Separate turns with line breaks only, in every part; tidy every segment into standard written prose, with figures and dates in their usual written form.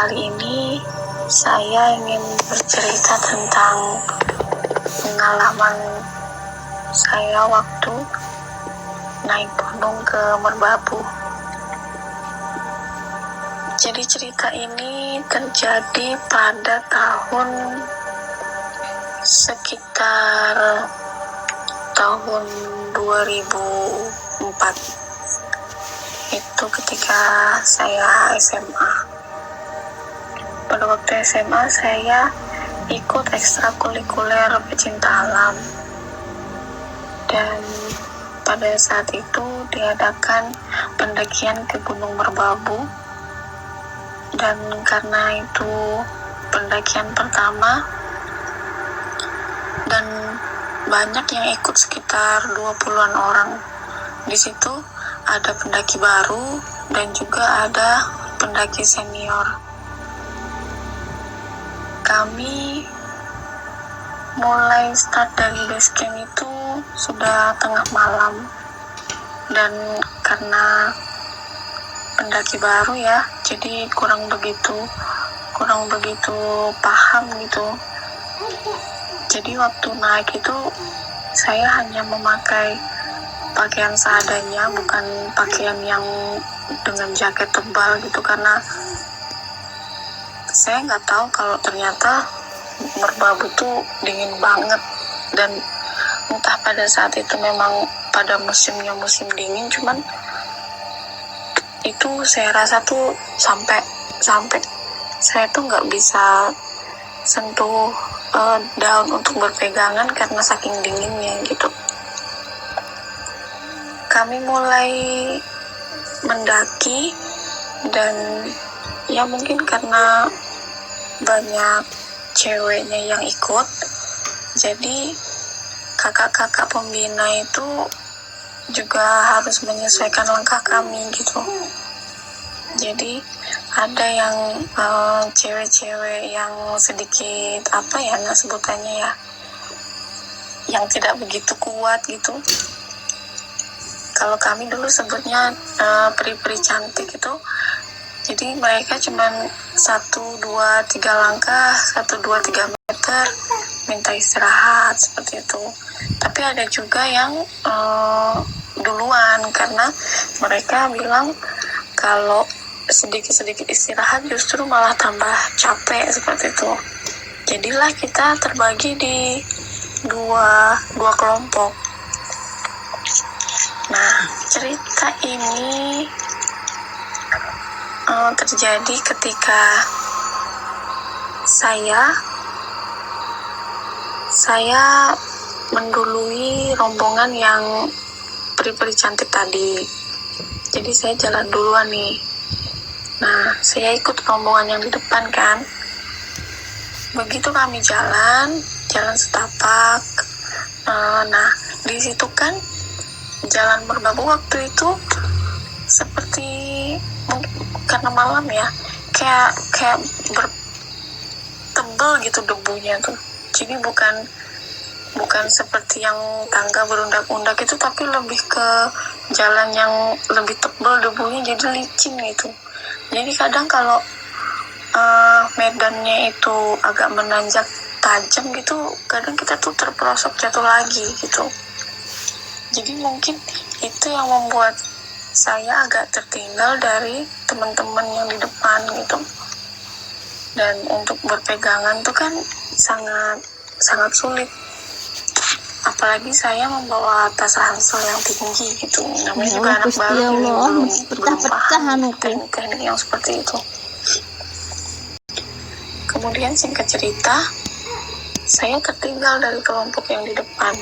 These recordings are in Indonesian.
kali ini saya ingin bercerita tentang pengalaman saya waktu naik gunung ke Merbabu. Jadi cerita ini terjadi pada tahun sekitar tahun 2004. Itu ketika saya SMA. Pada waktu SMA saya ikut ekstrakurikuler pecinta alam, dan pada saat itu diadakan pendakian ke Gunung Merbabu, dan karena itu pendakian pertama dan banyak yang ikut, sekitar 20-an orang. Di situ ada pendaki baru dan juga ada pendaki senior. Kami mulai start dari base camp itu sudah tengah malam, dan karena pendaki baru ya, jadi kurang begitu paham gitu. Jadi waktu naik itu saya hanya memakai pakaian seadanya, bukan pakaian yang dengan jaket tebal gitu, karena saya nggak tahu kalau ternyata Merbabu tuh dingin banget. Dan entah pada saat itu memang pada musimnya musim dingin, cuman itu saya rasa tuh sampai saya tuh nggak bisa sentuh daun untuk berpegangan karena saking dinginnya gitu. Kami mulai mendaki, dan ya mungkin karena banyak ceweknya yang ikut, jadi kakak-kakak pembina itu juga harus menyesuaikan langkah kami gitu. Jadi ada yang cewek-cewek yang sedikit sebutannya ya, yang tidak begitu kuat gitu. Kalau kami dulu sebutnya peri-peri cantik itu. Jadi mereka cuman 1, 2, 3 langkah, 1, 2, 3 meter minta istirahat seperti itu. Tapi ada juga yang duluan, karena mereka bilang kalau sedikit-sedikit istirahat justru malah tambah capek seperti itu. Jadilah kita terbagi di dua kelompok. Nah, cerita ini terjadi ketika saya mendului rombongan yang peri-peri cantik tadi. Jadi saya jalan duluan nih. Nah, saya ikut rombongan yang di depan kan. Begitu kami jalan setapak. Nah, di situ kan jalan Merbabu waktu itu seperti mungkin karena malam ya, kayak bertebel gitu debunya tuh. Jadi bukan seperti yang tangga berundak-undak itu, tapi lebih ke jalan yang lebih tebal debunya, jadi licin gitu. Jadi kadang kalau medannya itu agak menanjak tajam gitu, kadang kita tuh terperosok jatuh lagi gitu. Jadi mungkin itu yang membuat saya agak tertinggal dari teman-teman yang di depan gitu. Dan untuk berpegangan tuh kan sangat sulit. Apalagi saya membawa tas ransel yang tinggi gitu. Namanya juga anak baru, belum paham teknik yang seperti itu. Kemudian singkat cerita, saya tertinggal dari kelompok yang di depan.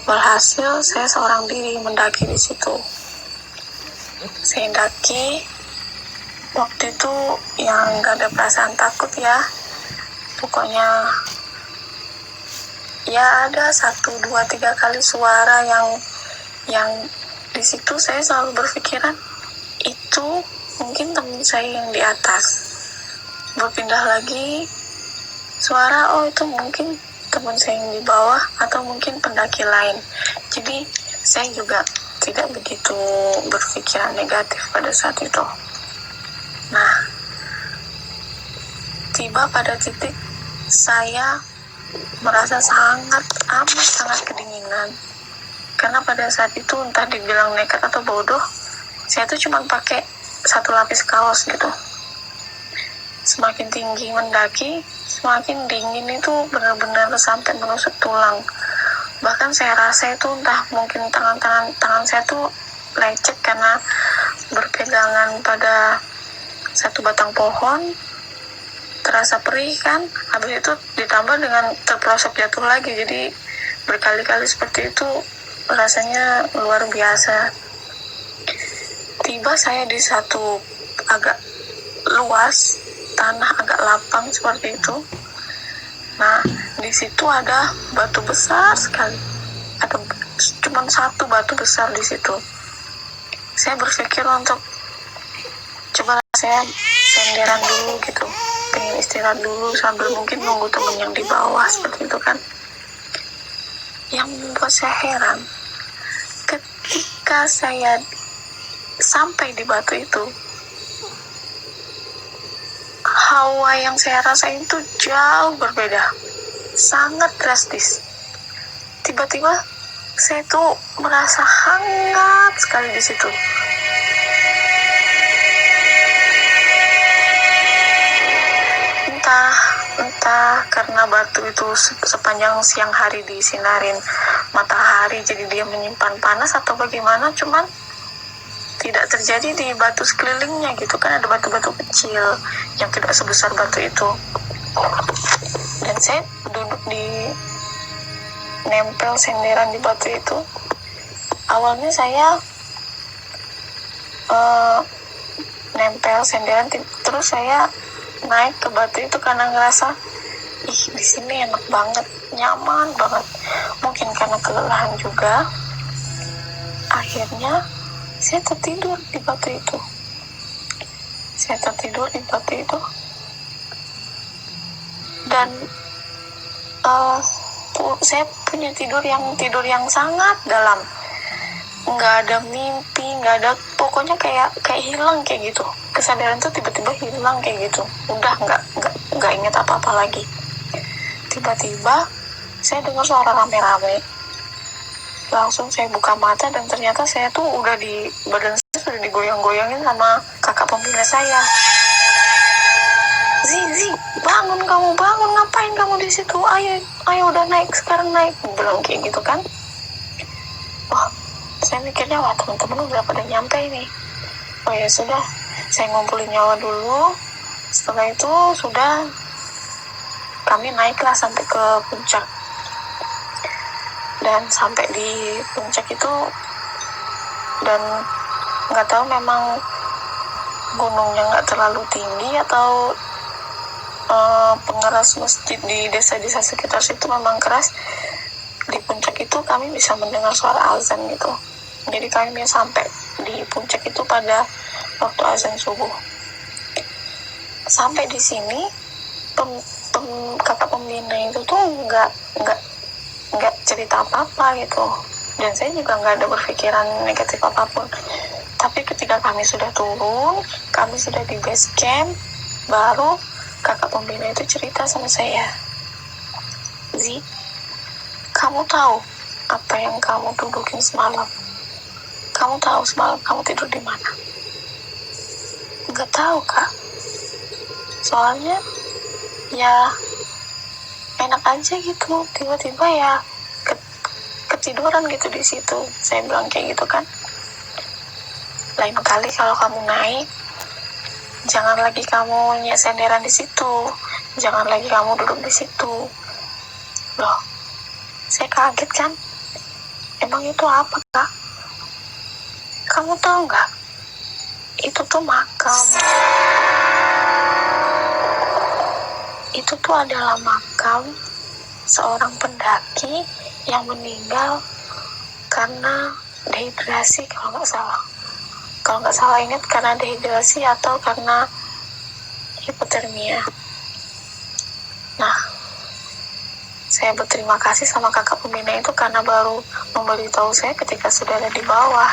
Walhasil saya seorang diri mendaki di situ. Saya daki, waktu itu yang gak ada perasaan takut ya. Pokoknya ya ada 1, 2, 3 kali suara yang di situ saya selalu berpikiran itu mungkin teman saya yang di atas. Berpindah lagi suara, oh itu mungkin teman saya yang di bawah, atau mungkin pendaki lain. Jadi saya juga tidak begitu berpikiran negatif pada saat itu. Nah, tiba pada titik saya merasa sangat kedinginan. Karena pada saat itu entah dibilang nekat atau bodoh, saya tuh cuma pakai 1 lapis kaos gitu. Semakin tinggi mendaki, semakin dingin itu benar-benar sampai menusuk tulang. Bahkan saya rasa itu entah mungkin tangan saya tuh lecet karena berpegangan pada satu batang pohon, terasa perih kan, habis itu ditambah dengan terperosok jatuh lagi, jadi berkali-kali seperti itu rasanya luar biasa. Tiba saya di satu agak luas, tanah agak lapang seperti itu. Nah, di situ ada batu besar sekali, ada cuma 1 batu besar di situ. Saya berpikir untuk coba saya senderan dulu gitu, pengen istirahat dulu sambil mungkin nunggu temen yang di bawah seperti itu kan. Yang membuat saya heran, ketika saya sampai di batu itu, hawa yang saya rasain itu jauh berbeda, sangat drastis. Tiba-tiba saya tuh merasa hangat sekali di situ. Entah karena batu itu sepanjang siang hari disinarin matahari jadi dia menyimpan panas atau bagaimana, cuman tidak terjadi di batu sekelilingnya gitu kan, ada batu-batu kecil yang tidak sebesar batu itu. Dan saya duduk di nempel senderan di batu itu. Awalnya saya nempel senderan, terus saya naik ke batu itu karena ngerasa di sini enak banget, nyaman banget. Mungkin karena kelelahan juga, akhirnya saya tertidur di batu itu. Dan saya punya tidur yang sangat dalam. Nggak ada mimpi, nggak ada, pokoknya kayak hilang kayak gitu. Kesadaran tuh tiba-tiba hilang kayak gitu. Udah nggak inget apa-apa lagi. Tiba-tiba saya dengar suara rame-rame. Langsung saya buka mata dan ternyata saya tuh badan saya sudah digoyang-goyangin sama kakak pembina saya. Zi, bangun, ngapain kamu di situ? Ayo udah naik, sekarang naik, bilang kayak gitu kan. Wah, saya mikirnya teman-teman udah pada nyampe ini. Oh ya sudah, saya ngumpulin nyawa dulu. Setelah itu sudah kami naiklah sampai ke puncak. Dan sampai di puncak itu, dan nggak tahu memang gunungnya nggak terlalu tinggi atau pengeras masjid di desa-desa sekitar situ memang keras. Di puncak itu kami bisa mendengar suara azan gitu. Jadi kami sampai di puncak itu pada waktu azan subuh. Sampai di sini kakak pembina itu tuh nggak cerita apa-apa gitu, dan saya juga nggak ada berpikiran negatif apapun. Tapi ketika kami sudah turun, kami sudah di base camp, baru kakak pembina itu cerita sama saya, Zi, kamu tahu apa yang kamu dudukin semalam? Kamu tahu semalam kamu tidur di mana? Nggak tahu, Kak. Soalnya ya enak aja gitu, tiba-tiba ya ketiduran gitu di situ. Saya bilang kayak gitu kan. Lain kali kalau kamu naik, jangan lagi kamu senderan di situ, jangan lagi kamu duduk di situ. Loh, saya kaget kan. Emang itu apa, Kak? Kamu tahu nggak? Itu tuh makam. Itu tuh adalah makam seorang pendaki yang meninggal karena dehidrasi kalau nggak salah ingat, karena dehidrasi atau karena hipotermia. Nah, saya berterima kasih sama kakak pembina itu karena baru memberitahu saya ketika sudah ada di bawah.